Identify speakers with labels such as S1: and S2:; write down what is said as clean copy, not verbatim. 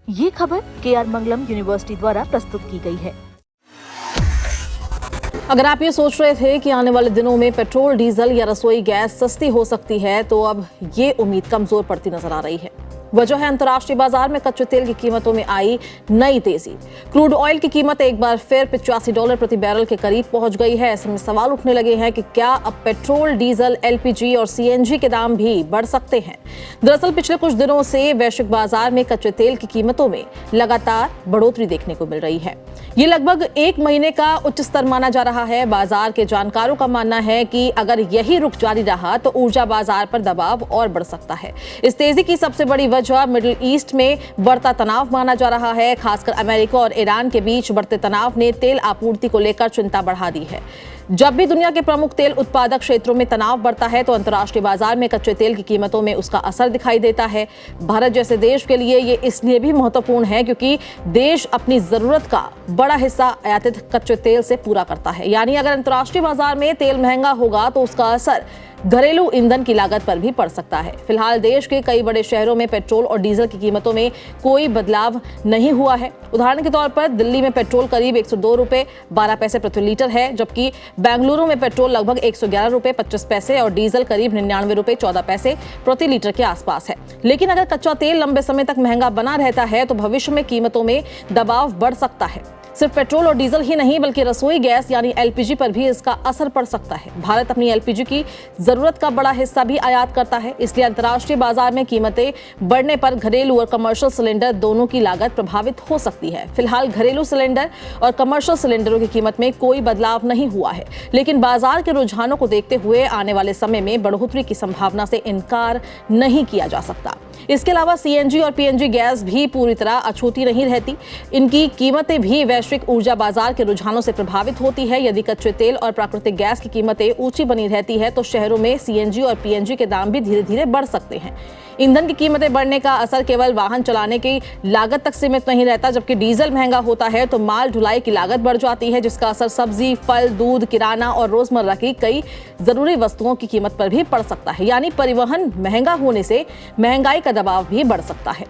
S1: ये खबर KR मंगलम university द्वारा प्रस्तुत की गई है।
S2: अगर आप ये सोच रहे थे कि आने वाले दिनों में पेट्रोल, डीजल या रसोई गैस सस्ती हो सकती है, तो अब ये उम्मीद कमजोर पड़ती नजर आ रही है। वजह है अंतर्राष्ट्रीय बाजार में कच्चे तेल की कीमतों में आई नई तेजी। क्रूड ऑयल की कीमत एक बार फिर $85 प्रति बैरल के करीब पहुंच गई है। ऐसे में सवाल उठने लगे हैं कि क्या अब पेट्रोल, डीजल, LPG और CNG के दाम भी बढ़ सकते हैं। दरअसल पिछले कुछ दिनों से वैश्विक बाजार में कच्चे तेल की कीमतों में लगातार बढ़ोतरी देखने को मिल रही है। ये लगभग 1 महीने का उच्च स्तर माना जा रहा है। बाजार के जानकारों का मानना है कि अगर यही रुख जारी रहा तो ऊर्जा बाजार पर दबाव और बढ़ सकता है। इस तेजी की सबसे बड़ी वजह मिडिल ईस्ट में बढ़ता तनाव माना जा रहा है। खासकर अमेरिका और ईरान के बीच बढ़ते तनाव ने तेल आपूर्ति को लेकर चिंता बढ़ा दी है। जब भी दुनिया के प्रमुख तेल उत्पादक क्षेत्रों में तनाव बढ़ता है तो अंतर्राष्ट्रीय बाजार में कच्चे तेल की कीमतों में उसका असर दिखाई देता है। भारत जैसे देश के लिए ये इसलिए भी महत्वपूर्ण है क्योंकि देश अपनी जरूरत का बड़ा हिस्सा आयातित कच्चे तेल से पूरा करता है। यानी अगर अंतर्राष्ट्रीय बाजार में तेल महंगा होगा तो उसका असर घरेलू ईंधन की लागत पर भी पड़ सकता है। फिलहाल देश के कई बड़े शहरों में पेट्रोल और डीजल की कीमतों में कोई बदलाव नहीं हुआ है। उदाहरण के तौर पर दिल्ली में पेट्रोल करीब $102.12 प्रति लीटर है, जबकि बेंगलुरु में पेट्रोल लगभग $111.25 और डीजल करीब $99.14 प्रति लीटर के आसपास है। लेकिन अगर कच्चा तेल लंबे समय तक महंगा बना रहता है तो भविष्य में कीमतों में दबाव बढ़ सकता है। सिर्फ पेट्रोल और डीजल ही नहीं बल्कि रसोई गैस यानी LPG पर भी इसका असर पड़ सकता है। भारत अपनी LPG की जरूरत का बड़ा हिस्सा भी आयात करता है, इसलिए अंतर्राष्ट्रीय बाजार में कीमतें बढ़ने पर घरेलू और कमर्शियल सिलेंडर दोनों की लागत प्रभावित हो सकती है। फिलहाल घरेलू सिलेंडर और कमर्शियल सिलेंडरों की कीमत में कोई बदलाव नहीं हुआ है, लेकिन बाजार के रुझानों को देखते हुए आने वाले समय में बढ़ोतरी की संभावना से इनकार नहीं किया जा सकता। इसके अलावा CNG और PNG गैस भी पूरी तरह अछूती नहीं रहती। इनकी कीमतें भी वैश्विक ऊर्जा बाजार के रुझानों से प्रभावित होती है। यदि कच्चे तेल और प्राकृतिक गैस की कीमतें ऊंची बनी रहती है तो शहरों में CNG और PNG के दाम भी धीरे धीरे बढ़ सकते हैं। ईंधन की कीमतें बढ़ने का असर केवल वाहन चलाने की लागत तक सीमित नहीं रहता। जबकि डीजल महंगा होता है तो माल ढुलाई की लागत बढ़ जाती है, जिसका असर सब्जी, फल, दूध, किराना और रोजमर्रा की कई जरूरी वस्तुओं की कीमत पर भी पड़ सकता है। यानी परिवहन महंगा होने से महंगाई का दबाव भी बढ़ सकता है।